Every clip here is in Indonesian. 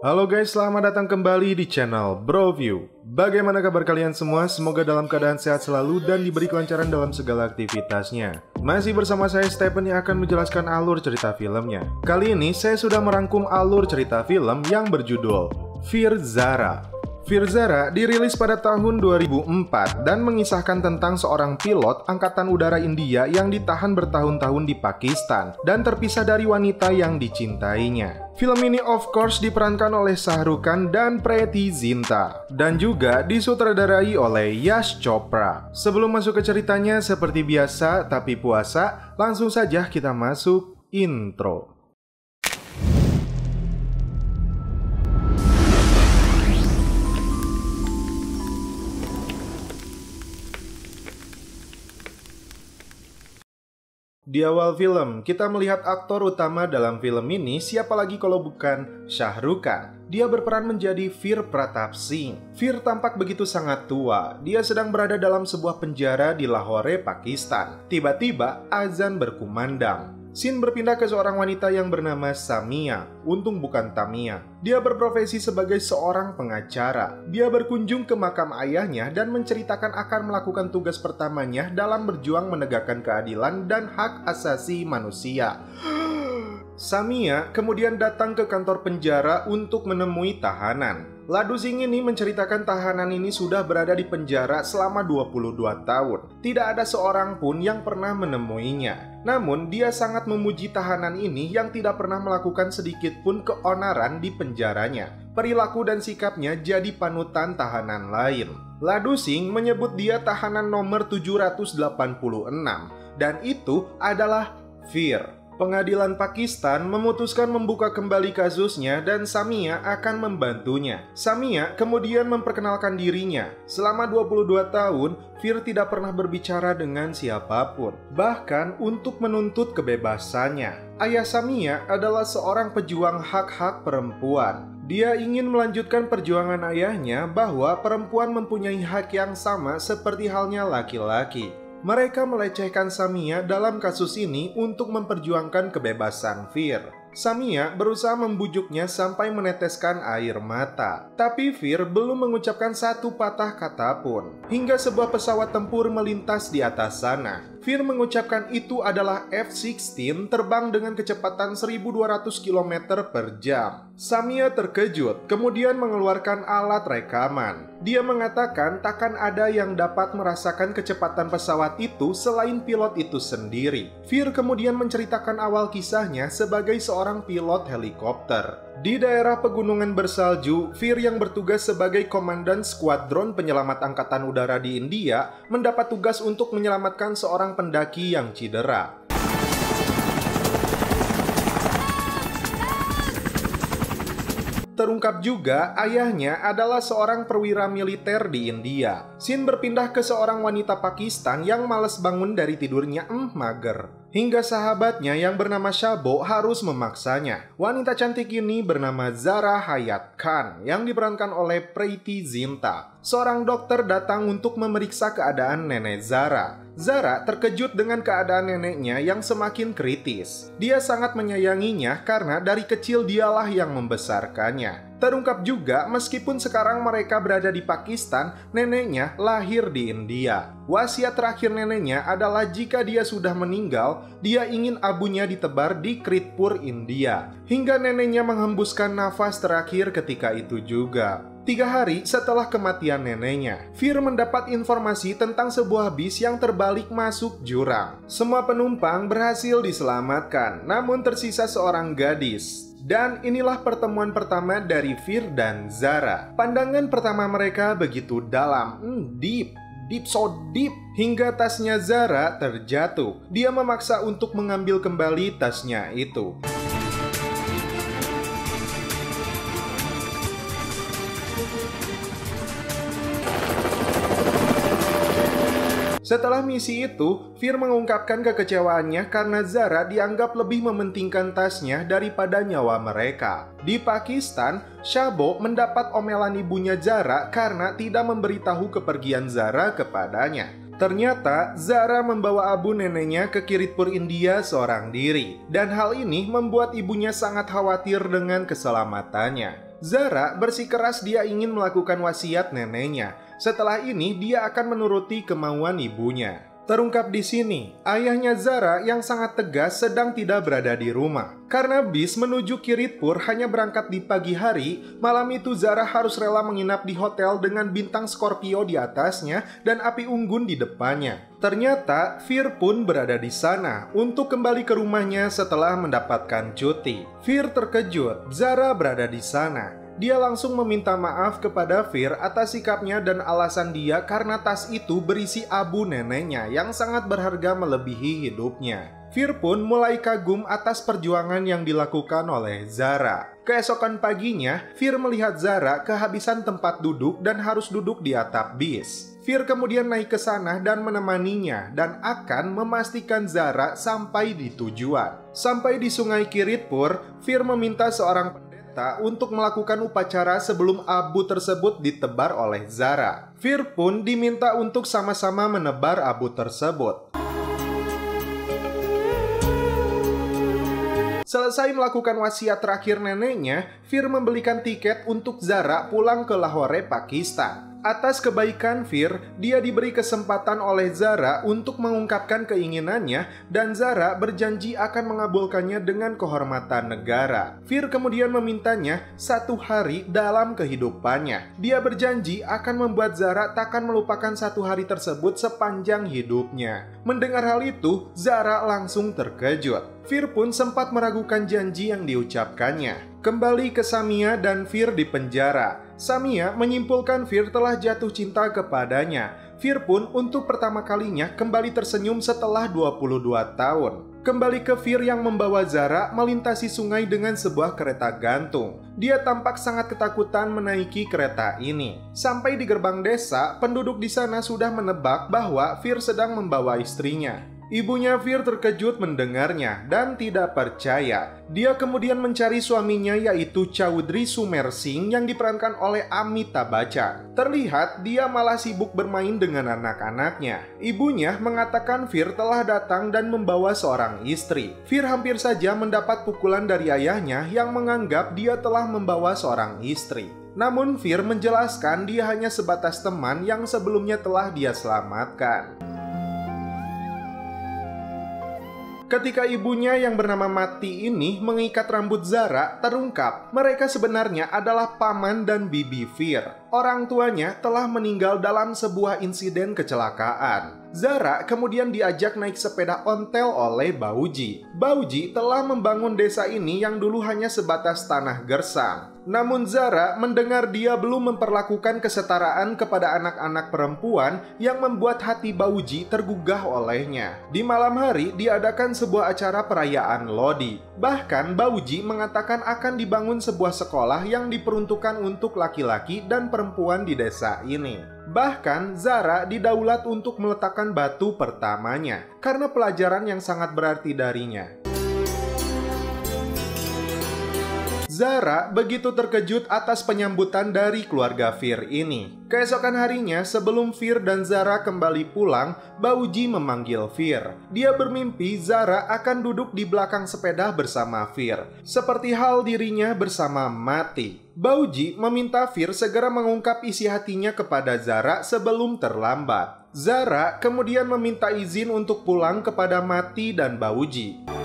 Halo guys, selamat datang kembali di channel Broview. Bagaimana kabar kalian semua? Semoga dalam keadaan sehat selalu dan diberi kelancaran dalam segala aktivitasnya. Masih bersama saya Stephen yang akan menjelaskan alur cerita filmnya. Kali ini saya sudah merangkum alur cerita film yang berjudul Fear Zara. Fear Zara dirilis pada tahun 2004 dan mengisahkan tentang seorang pilot Angkatan Udara India yang ditahan bertahun-tahun di Pakistan dan terpisah dari wanita yang dicintainya. Film ini of course diperankan oleh Shah Rukh Khan dan Preity Zinta dan juga disutradarai oleh Yash Chopra. Sebelum masuk ke ceritanya, seperti biasa tapi puasa, langsung saja kita masuk intro. Di awal film, kita melihat aktor utama dalam film ini siapa lagi kalau bukan Shah Rukh Khan. Dia berperan menjadi Veer Pratap Singh. Veer tampak begitu sangat tua. Dia sedang berada dalam sebuah penjara di Lahore, Pakistan. Tiba-tiba azan berkumandang. Scene berpindah ke seorang wanita yang bernama Samia, untung bukan Tamia. Dia berprofesi sebagai seorang pengacara. Dia berkunjung ke makam ayahnya dan menceritakan akan melakukan tugas pertamanya dalam berjuang menegakkan keadilan dan hak asasi manusia. Samia kemudian datang ke kantor penjara untuk menemui tahanan. Ladu Singh ini menceritakan tahanan ini sudah berada di penjara selama 22 tahun. Tidak ada seorang pun yang pernah menemuinya. Namun, dia sangat memuji tahanan ini yang tidak pernah melakukan sedikit pun keonaran di penjaranya. Perilaku dan sikapnya jadi panutan tahanan lain. Ladu Singh menyebut dia tahanan nomor 786, dan itu adalah Veer. Pengadilan Pakistan memutuskan membuka kembali kasusnya dan Samia akan membantunya. Samia kemudian memperkenalkan dirinya. Selama 22 tahun, Veer tidak pernah berbicara dengan siapapun, bahkan untuk menuntut kebebasannya. Ayah Samia adalah seorang pejuang hak-hak perempuan. Dia ingin melanjutkan perjuangan ayahnya bahwa perempuan mempunyai hak yang sama seperti halnya laki-laki. Mereka melecehkan Samia dalam kasus ini untuk memperjuangkan kebebasan Veer. Samia berusaha membujuknya sampai meneteskan air mata. Tapi Veer belum mengucapkan satu patah kata pun. Hingga sebuah pesawat tempur melintas di atas sana. Veer mengucapkan itu adalah F-16 terbang dengan kecepatan 1200 km per jam. Samia terkejut, kemudian mengeluarkan alat rekaman. Dia mengatakan takkan ada yang dapat merasakan kecepatan pesawat itu selain pilot itu sendiri. Veer kemudian menceritakan awal kisahnya sebagai seorang pilot helikopter. Di daerah pegunungan bersalju, Veer yang bertugas sebagai komandan skuadron penyelamat angkatan udara di India mendapat tugas untuk menyelamatkan seorang pendaki yang cedera. Terungkap juga ayahnya adalah seorang perwira militer di India. Scene berpindah ke seorang wanita Pakistan yang malas bangun dari tidurnya mager. Hingga sahabatnya yang bernama Shabo harus memaksanya. Wanita cantik ini bernama Zara Hayat Khan yang diperankan oleh Preity Zinta. Seorang dokter datang untuk memeriksa keadaan nenek Zara. Zara terkejut dengan keadaan neneknya yang semakin kritis. Dia sangat menyayanginya karena dari kecil dialah yang membesarkannya. Terungkap juga meskipun sekarang mereka berada di Pakistan, neneknya lahir di India. Wasiat terakhir neneknya adalah jika dia sudah meninggal, dia ingin abunya ditebar di Kritpur, India. Hingga neneknya menghembuskan nafas terakhir ketika itu juga. 3 hari setelah kematian neneknya, Veer mendapat informasi tentang sebuah bis yang terbalik masuk jurang. Semua penumpang berhasil diselamatkan, namun tersisa seorang gadis. Dan inilah pertemuan pertama dari Veer dan Zara. Pandangan pertama mereka begitu dalam, deep, so deep. Hingga tasnya Zara terjatuh. Dia memaksa untuk mengambil kembali tasnya itu. Setelah misi itu, Veer mengungkapkan kekecewaannya karena Zara dianggap lebih mementingkan tasnya daripada nyawa mereka. Di Pakistan, Shabo mendapat omelan ibunya Zara karena tidak memberitahu kepergian Zara kepadanya. Ternyata Zara membawa abu neneknya ke Kiritpur, India seorang diri. Dan hal ini membuat ibunya sangat khawatir dengan keselamatannya. Zara bersikeras dia ingin melakukan wasiat neneknya. Setelah ini dia akan menuruti kemauan ibunya. Terungkap di sini, ayahnya Zara yang sangat tegas sedang tidak berada di rumah. Karena bis menuju Kiritpur hanya berangkat di pagi hari, malam itu Zara harus rela menginap di hotel dengan bintang Scorpio di atasnya dan api unggun di depannya. Ternyata, Fir pun berada di sana untuk kembali ke rumahnya setelah mendapatkan cuti. Fir terkejut, Zara berada di sana. Dia langsung meminta maaf kepada Fir atas sikapnya dan alasan dia karena tas itu berisi abu neneknya yang sangat berharga melebihi hidupnya. Fir pun mulai kagum atas perjuangan yang dilakukan oleh Zara. Keesokan paginya, Fir melihat Zara kehabisan tempat duduk dan harus duduk di atap bis. Fir kemudian naik ke sana dan menemaninya dan akan memastikan Zara sampai di tujuan. Sampai di Sungai Kiritpur, Fir meminta seorang untuk melakukan upacara sebelum abu tersebut ditebar oleh Zara. Fir pun diminta untuk sama-sama menebar abu tersebut. Selesai melakukan wasiat terakhir neneknya, Fir membelikan tiket untuk Zara pulang ke Lahore, Pakistan. Atas kebaikan Fir, dia diberi kesempatan oleh Zara untuk mengungkapkan keinginannya dan Zara berjanji akan mengabulkannya dengan kehormatan negara. Fir kemudian memintanya 1 hari dalam kehidupannya. Dia berjanji akan membuat Zara takkan melupakan 1 hari tersebut sepanjang hidupnya. Mendengar hal itu, Zara langsung terkejut. Fir pun sempat meragukan janji yang diucapkannya. Kembali ke Samia dan Fir di penjara. Samia menyimpulkan Fir telah jatuh cinta kepadanya. Fir pun untuk pertama kalinya kembali tersenyum setelah 22 tahun. Kembali ke Fir yang membawa Zara melintasi sungai dengan sebuah kereta gantung. Dia tampak sangat ketakutan menaiki kereta ini. Sampai di gerbang desa, penduduk di sana sudah menebak bahwa Fir sedang membawa istrinya. Ibunya Fir terkejut mendengarnya dan tidak percaya. Dia kemudian mencari suaminya yaitu Chaudhry Sumer Singh yang diperankan oleh Amitabh Bachchan. Terlihat dia malah sibuk bermain dengan anak-anaknya. Ibunya mengatakan Fir telah datang dan membawa seorang istri. Fir hampir saja mendapat pukulan dari ayahnya yang menganggap dia telah membawa seorang istri. Namun Fir menjelaskan dia hanya sebatas teman yang sebelumnya telah dia selamatkan. Ketika ibunya yang bernama Mati ini mengikat rambut Zara, terungkap mereka sebenarnya adalah paman dan bibi Fir. Orang tuanya telah meninggal dalam sebuah insiden kecelakaan. Zara kemudian diajak naik sepeda ontel oleh Bauji. Bauji telah membangun desa ini yang dulu hanya sebatas tanah gersang. Namun Zara mendengar dia belum memperlakukan kesetaraan kepada anak-anak perempuan yang membuat hati Bauji tergugah olehnya. Di malam hari diadakan sebuah acara perayaan Lodi. Bahkan Bauji mengatakan akan dibangun sebuah sekolah yang diperuntukkan untuk laki-laki dan perempuan di desa ini. Bahkan Zara didaulat untuk meletakkan batu pertamanya karena pelajaran yang sangat berarti darinya. Zara begitu terkejut atas penyambutan dari keluarga Fir ini. Keesokan harinya, sebelum Fir dan Zara kembali pulang, Bauji memanggil Fir. Dia bermimpi Zara akan duduk di belakang sepeda bersama Fir, seperti hal dirinya bersama Mati. Bauji meminta Fir segera mengungkap isi hatinya kepada Zara sebelum terlambat. Zara kemudian meminta izin untuk pulang kepada Mati dan Bauji,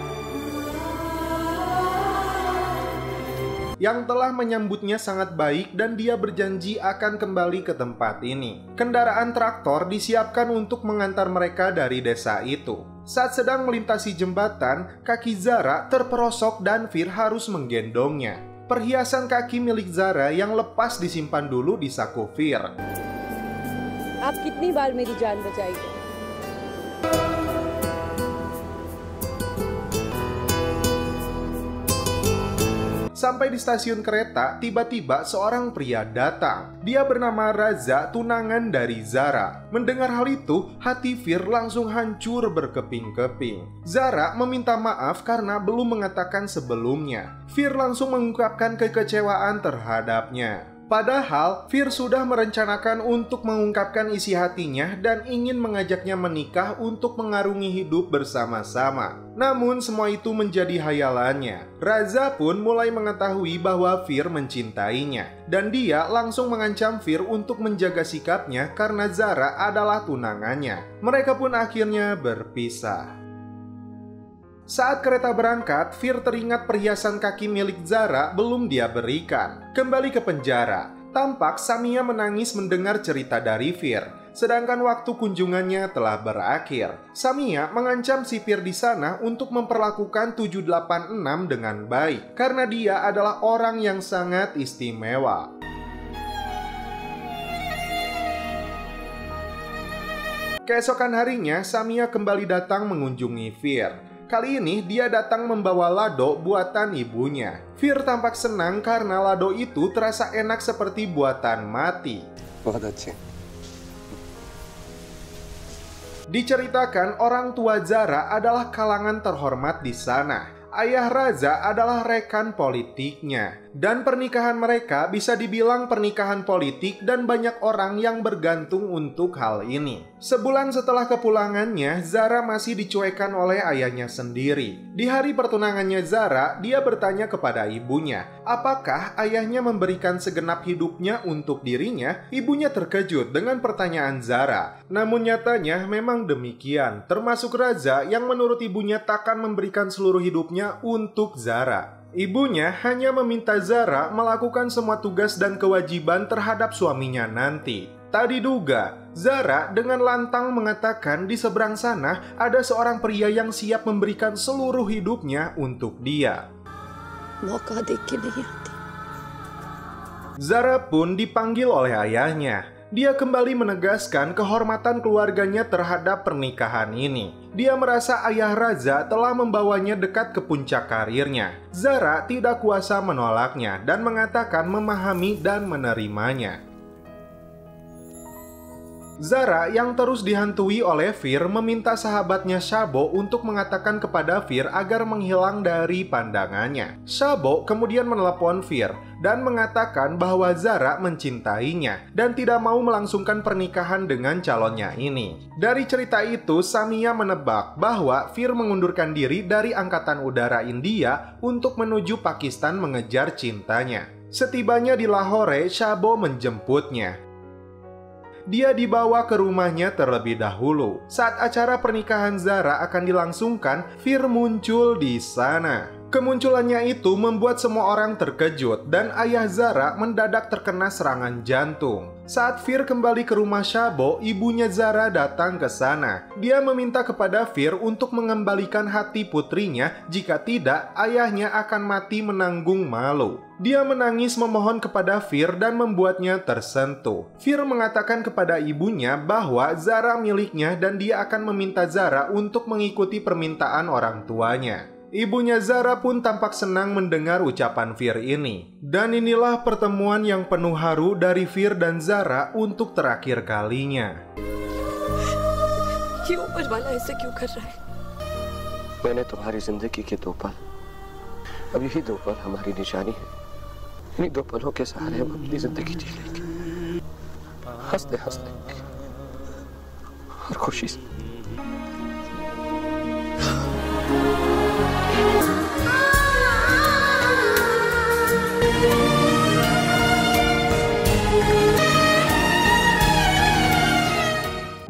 yang telah menyambutnya sangat baik dan dia berjanji akan kembali ke tempat ini. Kendaraan traktor disiapkan untuk mengantar mereka dari desa itu. Saat sedang melintasi jembatan, kaki Zara terperosok dan Fir harus menggendongnya. Perhiasan kaki milik Zara yang lepas disimpan dulu di saku Fir. आप कितनी बार मेरी जान बचाई? Sampai di stasiun kereta, tiba-tiba seorang pria datang. Dia bernama Raza, tunangan dari Zara. Mendengar hal itu, hati Fir langsung hancur berkeping-keping. Zara meminta maaf karena belum mengatakan sebelumnya. Fir langsung mengungkapkan kekecewaan terhadapnya. Padahal, Fir sudah merencanakan untuk mengungkapkan isi hatinya dan ingin mengajaknya menikah untuk mengarungi hidup bersama-sama. Namun, semua itu menjadi hayalannya. Raza pun mulai mengetahui bahwa Fir mencintainya. Dan dia langsung mengancam Fir untuk menjaga sikapnya karena Zara adalah tunangannya. Mereka pun akhirnya berpisah. Saat kereta berangkat, Fir teringat perhiasan kaki milik Zara belum dia berikan. Kembali ke penjara, tampak Samia menangis mendengar cerita dari Fir. Sedangkan waktu kunjungannya telah berakhir. Samia mengancam si Fir di sana untuk memperlakukan 786 dengan baik karena dia adalah orang yang sangat istimewa. Keesokan harinya, Samia kembali datang mengunjungi Fir. Kali ini dia datang membawa lado buatan ibunya. Fir tampak senang karena lado itu terasa enak seperti buatan mati. Diceritakan orang tua Zara adalah kalangan terhormat di sana. Ayah Raza adalah rekan politiknya. Dan pernikahan mereka bisa dibilang pernikahan politik dan banyak orang yang bergantung untuk hal ini. Sebulan setelah kepulangannya, Zara masih dicuekan oleh ayahnya sendiri. Di hari pertunangannya Zara, dia bertanya kepada ibunya, apakah ayahnya memberikan segenap hidupnya untuk dirinya? Ibunya terkejut dengan pertanyaan Zara. Namun nyatanya memang demikian, termasuk Raza yang menurut ibunya takkan memberikan seluruh hidupnya untuk Zara. Ibunya hanya meminta Zara melakukan semua tugas dan kewajiban terhadap suaminya nanti. Tak diduga, Zara dengan lantang mengatakan di seberang sana ada seorang pria yang siap memberikan seluruh hidupnya untuk dia. Zara pun dipanggil oleh ayahnya. Dia kembali menegaskan kehormatan keluarganya terhadap pernikahan ini. Dia merasa ayah Raza telah membawanya dekat ke puncak karirnya. Zara tidak kuasa menolaknya dan mengatakan memahami dan menerimanya. Zara yang terus dihantui oleh Fir meminta sahabatnya Shabo untuk mengatakan kepada Fir agar menghilang dari pandangannya. Shabo kemudian menelepon Fir dan mengatakan bahwa Zara mencintainya dan tidak mau melangsungkan pernikahan dengan calonnya ini. Dari cerita itu, Samia menebak bahwa Fir mengundurkan diri dari Angkatan Udara India untuk menuju Pakistan mengejar cintanya. Setibanya di Lahore, Shabo menjemputnya. Dia dibawa ke rumahnya terlebih dahulu. Saat acara pernikahan Zara akan dilangsungkan, Fir muncul di sana. Kemunculannya itu membuat semua orang terkejut dan ayah Zara mendadak terkena serangan jantung. Saat Fir kembali ke rumah Shabo, ibunya Zara datang ke sana. Dia meminta kepada Fir untuk mengembalikan hati putrinya, jika tidak, ayahnya akan mati menanggung malu. Dia menangis memohon kepada Fir dan membuatnya tersentuh. Fir mengatakan kepada ibunya bahwa Zara miliknya dan dia akan meminta Zara untuk mengikuti permintaan orang tuanya. Ibunya Zara pun tampak senang mendengar ucapan Fir ini. Dan inilah pertemuan yang penuh haru dari Fir dan Zara untuk terakhir kalinya. मैंने तुम्हारी जिंदगी के 2 पल, अब यही 2 पल हमारी निशानी है। इन्हीं 2 पलों के सहारे हम अपनी जिंदगी जी लेंगे, हंसते हंसते और खुशी से।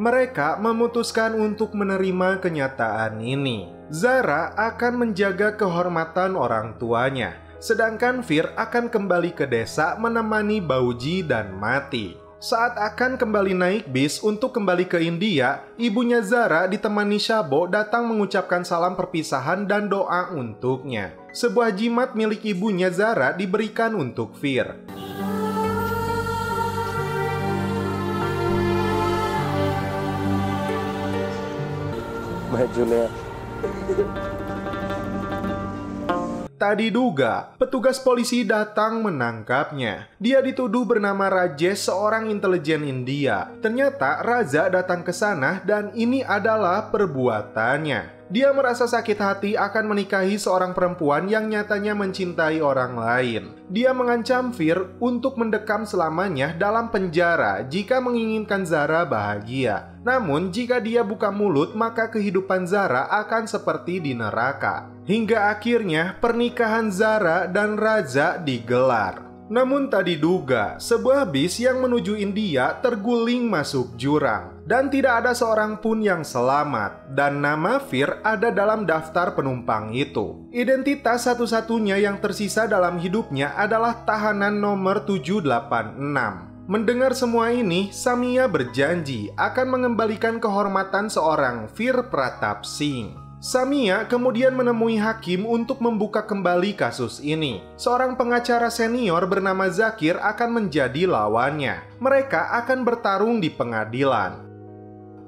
Mereka memutuskan untuk menerima kenyataan ini. Zara akan menjaga kehormatan orang tuanya, sedangkan Fir akan kembali ke desa menemani Bauji dan Mati. Saat akan kembali naik bis untuk kembali ke India, ibunya Zara ditemani Shabo datang mengucapkan salam perpisahan dan doa untuknya. Sebuah jimat milik ibunya Zara diberikan untuk Fir. Tak diduga, petugas polisi datang menangkapnya. Dia dituduh bernama Rajesh, seorang intelijen India. Ternyata Raza datang ke sana dan ini adalah perbuatannya. Dia merasa sakit hati akan menikahi seorang perempuan yang nyatanya mencintai orang lain. Dia mengancam Fir untuk mendekam selamanya dalam penjara jika menginginkan Zara bahagia. Namun, jika dia buka mulut, maka kehidupan Zara akan seperti di neraka. Hingga akhirnya, pernikahan Zara dan Raja digelar. Namun tak diduga, sebuah bis yang menuju India terguling masuk jurang. Dan tidak ada seorang pun yang selamat. Dan nama Fir ada dalam daftar penumpang itu. Identitas satu-satunya yang tersisa dalam hidupnya adalah tahanan nomor 786. Mendengar semua ini, Samia berjanji akan mengembalikan kehormatan seorang Fir Pratap Singh. Samia kemudian menemui hakim untuk membuka kembali kasus ini. Seorang pengacara senior bernama Zakir akan menjadi lawannya. Mereka akan bertarung di pengadilan.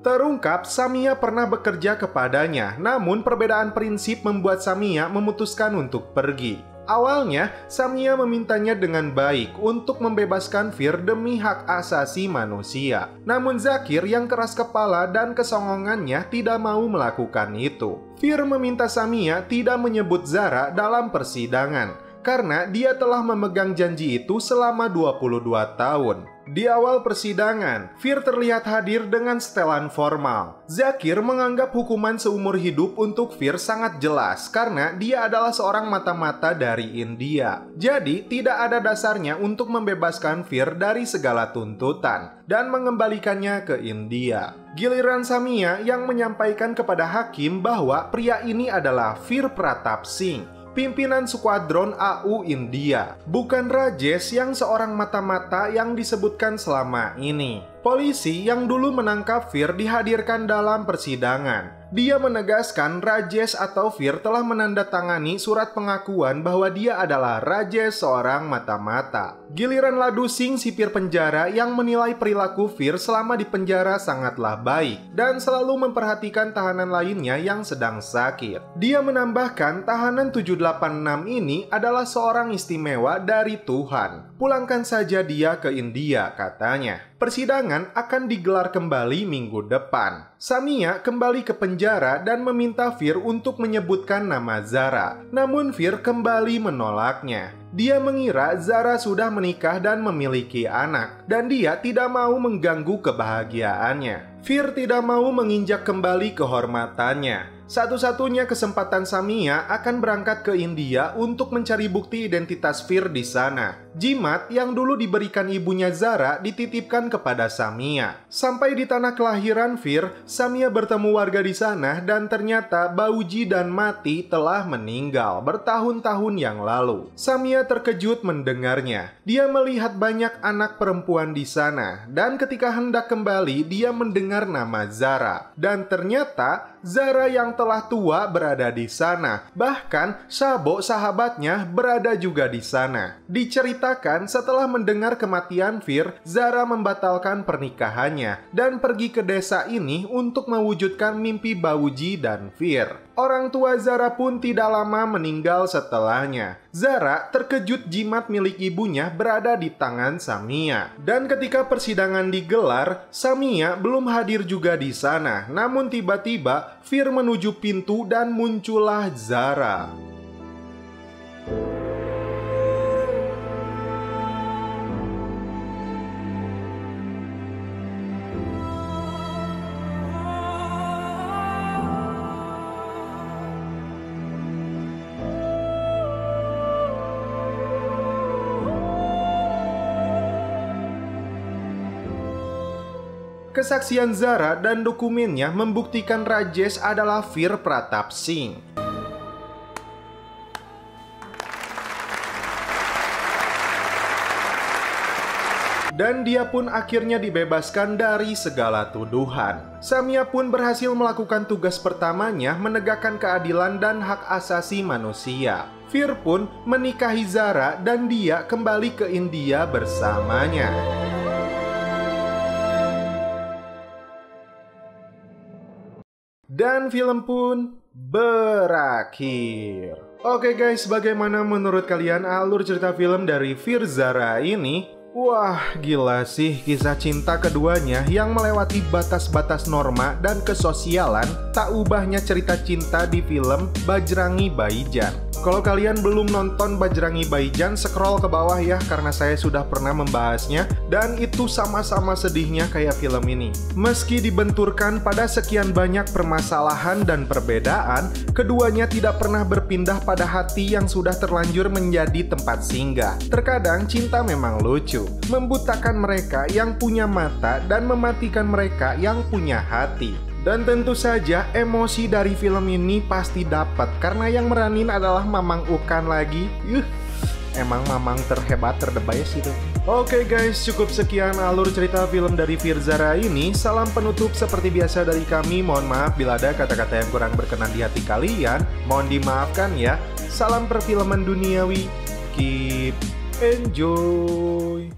Terungkap, Samia pernah bekerja kepadanya, namun perbedaan prinsip membuat Samia memutuskan untuk pergi. Awalnya, Samia memintanya dengan baik untuk membebaskan Fir demi hak asasi manusia. Namun Zakir yang keras kepala dan kesongongannya tidak mau melakukan itu. Fir meminta Samia tidak menyebut Zara dalam persidangan, karena dia telah memegang janji itu selama 22 tahun. Di awal persidangan, Fir terlihat hadir dengan setelan formal. Zakir menganggap hukuman seumur hidup untuk Fir sangat jelas karena dia adalah seorang mata-mata dari India. Jadi, tidak ada dasarnya untuk membebaskan Fir dari segala tuntutan dan mengembalikannya ke India. Giliran Samia yang menyampaikan kepada hakim bahwa pria ini adalah Fir Pratap Singh, pimpinan skuadron AU India, bukan Rajesh yang seorang mata-mata yang disebutkan selama ini. Polisi yang dulu menangkap Fir dihadirkan dalam persidangan. Dia menegaskan Rajesh atau Fir telah menandatangani surat pengakuan bahwa dia adalah Rajesh seorang mata-mata. Giliran Ladu Singh, sipir penjara yang menilai perilaku Fir selama di penjara sangatlah baik dan selalu memperhatikan tahanan lainnya yang sedang sakit. Dia menambahkan tahanan 786 ini adalah seorang istimewa dari Tuhan. Pulangkan saja dia ke India, katanya. Persidangan akan digelar kembali minggu depan. Samia kembali ke penjara dan meminta Fir untuk menyebutkan nama Zara. Namun Fir kembali menolaknya. Dia mengira Zara sudah menikah dan memiliki anak, dan dia tidak mau mengganggu kebahagiaannya. Fir tidak mau menginjak kembali kehormatannya. Satu-satunya kesempatan Samia akan berangkat ke India untuk mencari bukti identitas Fir di sana. Jimat yang dulu diberikan ibunya Zara dititipkan kepada Samia. Sampai di tanah kelahiran Fir, Samia bertemu warga di sana dan ternyata Bauji dan Mati telah meninggal bertahun-tahun yang lalu. Samia terkejut mendengarnya. Dia melihat banyak anak perempuan di sana dan ketika hendak kembali dia mendengar nama Zara. Dan ternyata Zara yang telah tua berada di sana. Bahkan Sabo sahabatnya berada juga di sana. Diceritakan setelah mendengar kematian Fir, Zara membatalkan pernikahannya dan pergi ke desa ini untuk mewujudkan mimpi Bauji dan Fir. Orang tua Zara pun tidak lama meninggal setelahnya. Zara terkejut jimat milik ibunya berada di tangan Samia. Dan ketika persidangan digelar, Samia belum hadir juga di sana. Namun tiba-tiba Fir menuju pintu dan muncullah Zara. Kesaksian Zara dan dokumennya membuktikan Rajesh adalah Fir Pratap Singh. Dan dia pun akhirnya dibebaskan dari segala tuduhan. Samia pun berhasil melakukan tugas pertamanya menegakkan keadilan dan hak asasi manusia. Fir pun menikahi Zara dan dia kembali ke India bersamanya. Dan film pun berakhir. Oke guys, bagaimana menurut kalian alur cerita film dari Fir Zara ini? Wah, gila sih kisah cinta keduanya yang melewati batas-batas norma dan kesosialan, tak ubahnya cerita cinta di film Bajrangi Bhaijaan. Kalau kalian belum nonton Bajrangi Bhaijaan, scroll ke bawah ya karena saya sudah pernah membahasnya dan itu sama-sama sedihnya kayak film ini. Meski dibenturkan pada sekian banyak permasalahan dan perbedaan, keduanya tidak pernah berpindah pada hati yang sudah terlanjur menjadi tempat singgah. Terkadang cinta memang lucu, membutakan mereka yang punya mata dan mematikan mereka yang punya hati. Dan tentu saja emosi dari film ini pasti dapat karena yang meranin adalah Mamang Ukan lagi. Emang Mamang terhebat, terdebaya sih tuh. Oke guys, cukup sekian alur cerita film dari Firzara ini. Salam penutup seperti biasa dari kami. Mohon maaf bila ada kata-kata yang kurang berkenan di hati kalian. Mohon dimaafkan ya. Salam perfilman duniawi. Keep enjoy.